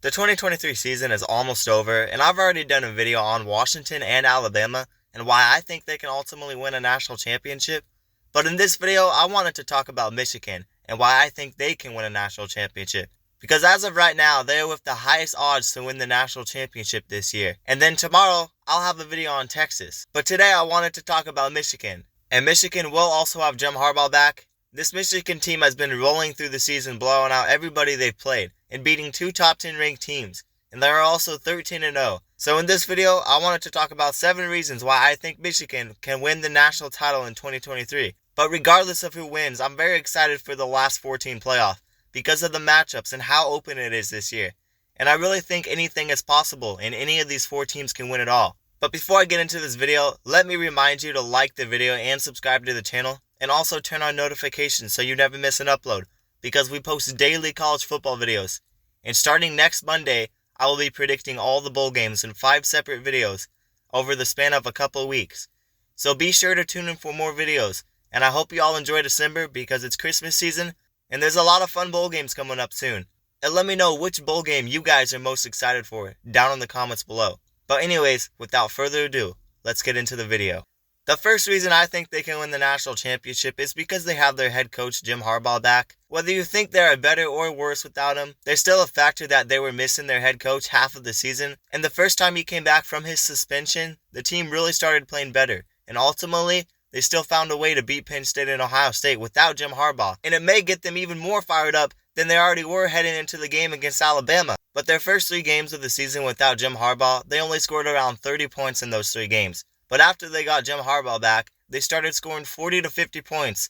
The 2023 season is almost over, and I've already done a video on Washington and Alabama and why I think they can ultimately win a national championship. But in this video, I wanted to talk about Michigan and why I think they can win a national championship. Because as of right now, they're with the highest odds to win the national championship this year. And then tomorrow, I'll have a video on Texas. But today, I wanted to talk about Michigan. And Michigan will also have Jim Harbaugh back. This Michigan team has been rolling through the season, blowing out everybody they've played and beating two top 10 ranked teams. And they are also 13-0. So in this video, I wanted to talk about 7 reasons why I think Michigan can win the national title in 2023. But regardless of who wins, I'm very excited for the last 14 playoff because of the matchups and how open it is this year. And I really think anything is possible and any of these 4 teams can win it all. But before I get into this video, let me remind you to like the video and subscribe to the channel. And also turn on notifications so you never miss an upload, because we post daily college football videos. And starting next Monday, I will be predicting all the bowl games in 5 separate videos over the span of a couple of weeks. So be sure to tune in for more videos, and I hope you all enjoy December because it's Christmas season, and there's a lot of fun bowl games coming up soon. And let me know which bowl game you guys are most excited for down in the comments below. But anyways, without further ado, let's get into the video. The first reason I think they can win the national championship is because they have their head coach Jim Harbaugh back. Whether you think they are better or worse without him, there's still a factor that they were missing their head coach half of the season. And the first time he came back from his suspension, the team really started playing better. And ultimately, they still found a way to beat Penn State and Ohio State without Jim Harbaugh. And it may get them even more fired up than they already were heading into the game against Alabama. But their first 3 games of the season without Jim Harbaugh, they only scored around 30 points in those 3 games. But after they got Jim Harbaugh back, they started scoring 40 to 50 points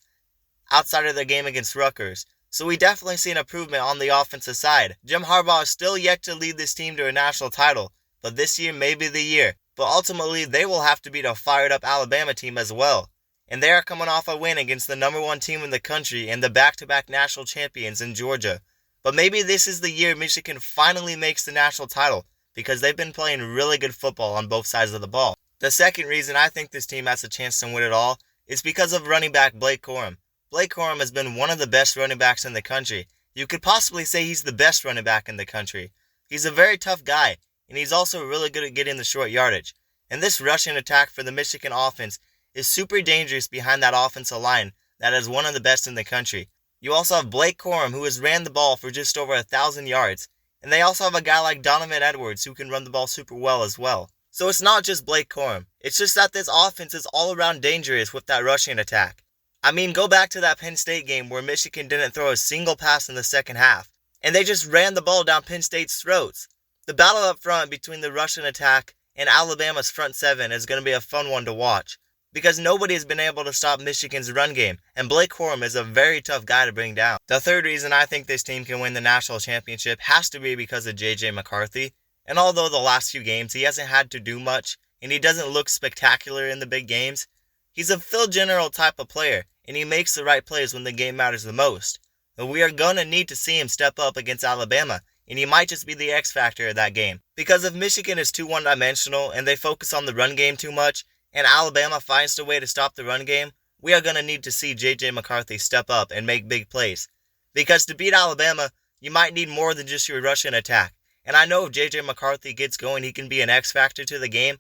outside of their game against Rutgers. So we definitely see an improvement on the offensive side. Jim Harbaugh is still yet to lead this team to a national title, but this year may be the year. But ultimately, they will have to beat a fired-up Alabama team as well. And they are coming off a win against the #1 team in the country and the back-to-back national champions in Georgia. But maybe this is the year Michigan finally makes the national title because they've been playing really good football on both sides of the ball. The second reason I think this team has a chance to win it all is because of running back Blake Corum. Blake Corum has been one of the best running backs in the country. You could possibly say he's the best running back in the country. He's a very tough guy, and he's also really good at getting the short yardage. And this rushing attack for the Michigan offense is super dangerous behind that offensive line that is one of the best in the country. You also have Blake Corum, who has ran the ball for just over 1,000 yards. And they also have a guy like Donovan Edwards who can run the ball super well as well. So it's not just Blake Corum. It's just that this offense is all around dangerous with that rushing attack. I mean, go back to that Penn State game where Michigan didn't throw a single pass in the second half. And they just ran the ball down Penn State's throats. The battle up front between the rushing attack and Alabama's front 7 is going to be a fun one to watch. Because nobody has been able to stop Michigan's run game. And Blake Corum is a very tough guy to bring down. The third reason I think this team can win the national championship has to be because of J.J. McCarthy. And although the last few games he hasn't had to do much, and he doesn't look spectacular in the big games, he's a field general type of player, and he makes the right plays when the game matters the most. And we are going to need to see him step up against Alabama, and he might just be the X factor of that game. Because if Michigan is too one-dimensional and they focus on the run game too much, and Alabama finds a way to stop the run game, we are going to need to see J.J. McCarthy step up and make big plays. Because to beat Alabama, you might need more than just your rushing attack. And I know if J.J. McCarthy gets going, he can be an X factor to the game.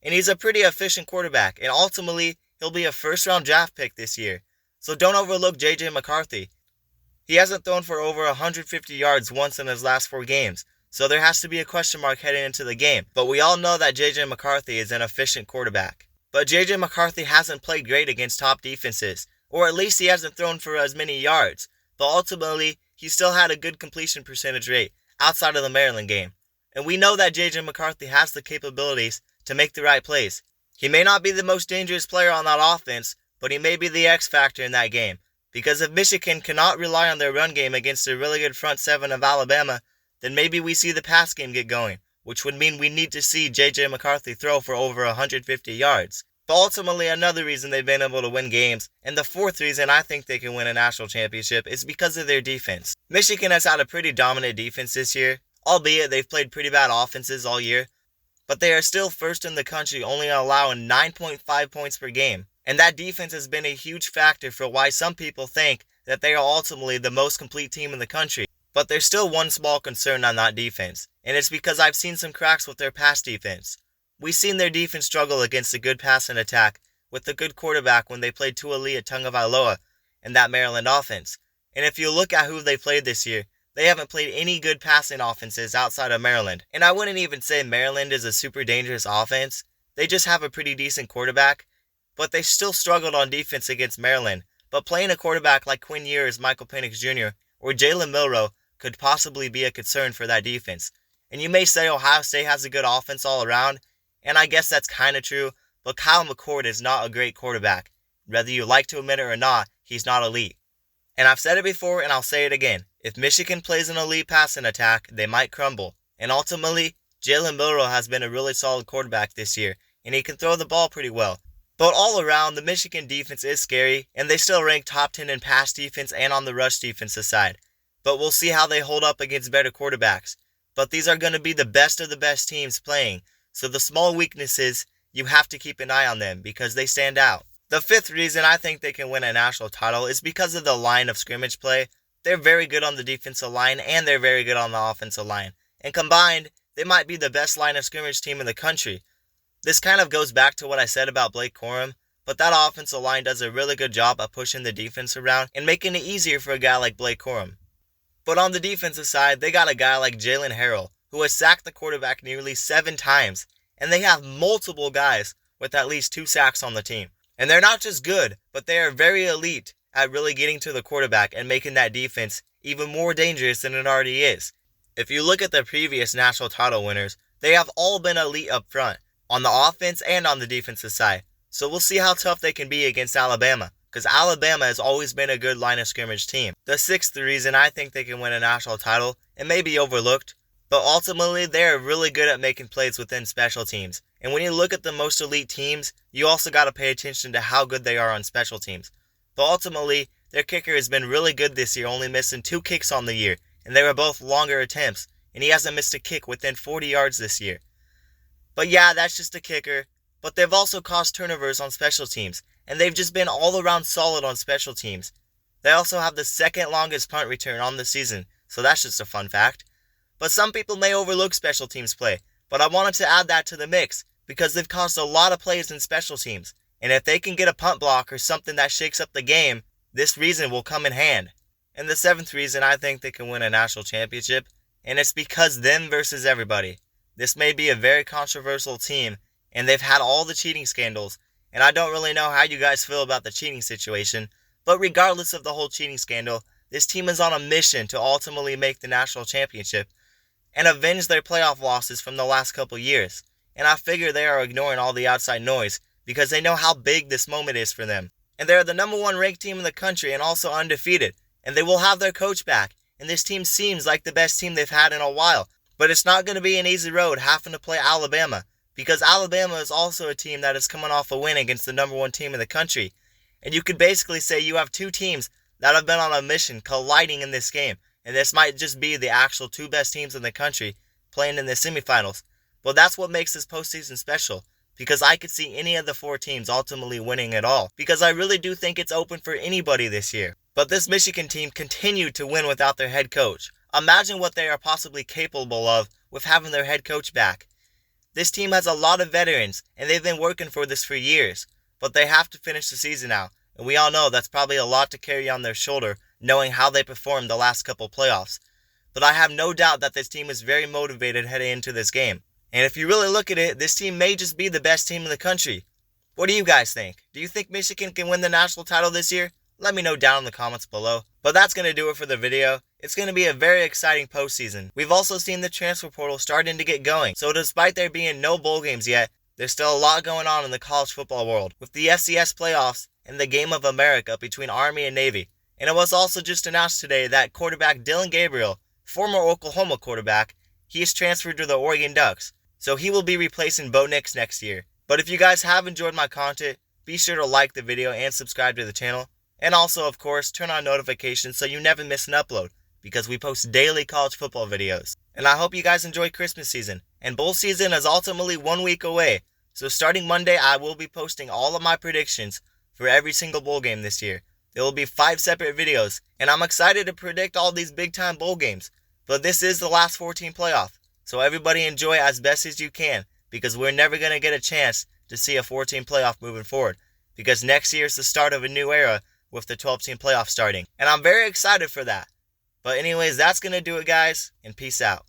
And he's a pretty efficient quarterback. And ultimately, he'll be a first-round draft pick this year. So don't overlook J.J. McCarthy. He hasn't thrown for over 150 yards once in his last 4 games. So there has to be a question mark heading into the game. But we all know that J.J. McCarthy is an efficient quarterback. But J.J. McCarthy hasn't played great against top defenses. Or at least he hasn't thrown for as many yards. But ultimately, he still had a good completion percentage rate outside of the Maryland game. And we know that J.J. McCarthy has the capabilities to make the right plays. He may not be the most dangerous player on that offense, but he may be the X factor in that game. Because if Michigan cannot rely on their run game against a really good front 7 of Alabama, then maybe we see the pass game get going, which would mean we need to see J.J. McCarthy throw for over 150 yards. But ultimately, another reason they've been able to win games, and the fourth reason I think they can win a national championship, is because of their defense. Michigan has had a pretty dominant defense this year, albeit they've played pretty bad offenses all year, but they are still first in the country, only allowing 9.5 points per game. And that defense has been a huge factor for why some people think that they are ultimately the most complete team in the country. But there's still one small concern on that defense, and it's because I've seen some cracks with their pass defense. We've seen their defense struggle against a good pass and attack with a good quarterback when they played Tualia Tagovailoa in that Maryland offense. And if you look at who they played this year, they haven't played any good passing offenses outside of Maryland. And I wouldn't even say Maryland is a super dangerous offense. They just have a pretty decent quarterback, but they still struggled on defense against Maryland. But playing a quarterback like Quinn Ewers, Michael Penix Jr., or Jalen Milroe could possibly be a concern for that defense. And you may say Ohio State has a good offense all around, and I guess that's kind of true, but Kyle McCord is not a great quarterback. Whether you like to admit it or not, he's not elite. And I've said it before and I'll say it again. If Michigan plays an elite passing attack, they might crumble. And ultimately, Jalen Milroe has been a really solid quarterback this year, and he can throw the ball pretty well. But all around, the Michigan defense is scary, and they still rank top 10 in pass defense and on the rush defensive side. But we'll see how they hold up against better quarterbacks. But these are going to be the best of the best teams playing, so the small weaknesses, you have to keep an eye on them because they stand out. The fifth reason I think they can win a national title is because of the line of scrimmage play. They're very good on the defensive line and they're very good on the offensive line. And combined, they might be the best line of scrimmage team in the country. This kind of goes back to what I said about Blake Corum, but that offensive line does a really good job of pushing the defense around and making it easier for a guy like Blake Corum. But on the defensive side, they got a guy like Jalen Harrell, who has sacked the quarterback nearly 7 times, and they have multiple guys with at least 2 sacks on the team. And they're not just good, but they are very elite at really getting to the quarterback and making that defense even more dangerous than it already is. If you look at the previous national title winners, they have all been elite up front, on the offense and on the defensive side. So we'll see how tough they can be against Alabama, because Alabama has always been a good line of scrimmage team. The sixth reason I think they can win a national title, it may be overlooked, but ultimately they are really good at making plays within special teams. And when you look at the most elite teams, you also got to pay attention to how good they are on special teams. But ultimately, their kicker has been really good this year, only missing 2 kicks on the year, and they were both longer attempts, and he hasn't missed a kick within 40 yards this year. But yeah, that's just a kicker, but they've also caused turnovers on special teams, and they've just been all around solid on special teams. They also have the second longest punt return on the season, so that's just a fun fact. But some people may overlook special teams play, but I wanted to add that to the mix, because they've caused a lot of plays in special teams, and if they can get a punt block or something that shakes up the game, this reason will come in hand. And the seventh reason I think they can win a national championship, and it's because them versus everybody. This may be a very controversial team, and they've had all the cheating scandals, and I don't really know how you guys feel about the cheating situation, but regardless of the whole cheating scandal, this team is on a mission to ultimately make the national championship and avenge their playoff losses from the last couple years. And I figure they are ignoring all the outside noise because they know how big this moment is for them. And they're the number 1 ranked team in the country and also undefeated, and they will have their coach back, and this team seems like the best team they've had in a while. But it's not going to be an easy road having to play Alabama, because Alabama is also a team that is coming off a win against the number 1 team in the country. And you could basically say you have 2 teams that have been on a mission colliding in this game, and this might just be the actual 2 best teams in the country playing in the semifinals. Well, that's what makes this postseason special, because I could see any of the 4 teams ultimately winning it all, because I really do think it's open for anybody this year. But this Michigan team continued to win without their head coach. Imagine what they are possibly capable of with having their head coach back. This team has a lot of veterans, and they've been working for this for years, but they have to finish the season out, and we all know that's probably a lot to carry on their shoulder, knowing how they performed the last couple playoffs. But I have no doubt that this team is very motivated heading into this game. And if you really look at it, this team may just be the best team in the country. What do you guys think? Do you think Michigan can win the national title this year? Let me know down in the comments below. But that's going to do it for the video. It's going to be a very exciting postseason. We've also seen the transfer portal starting to get going. So despite there being no bowl games yet, there's still a lot going on in the college football world, with the FCS playoffs and the Game of America between Army and Navy. And it was also just announced today that quarterback Dillon Gabriel, former Oklahoma quarterback, he is transferred to the Oregon Ducks. So he will be replacing Bo Nix next year. But if you guys have enjoyed my content, be sure to like the video and subscribe to the channel. And also, of course, turn on notifications so you never miss an upload, because we post daily college football videos. And I hope you guys enjoy Christmas season. And bowl season is ultimately 1 week away. So starting Monday, I will be posting all of my predictions for every single bowl game this year. There will be 5 separate videos, and I'm excited to predict all these big-time bowl games. But this is the last 14 playoff, so everybody enjoy as best as you can, because we're never going to get a chance to see a 14 playoff moving forward, because next year is the start of a new era with the 12-team playoff starting, and I'm very excited for that. But anyways, that's going to do it, guys, and peace out.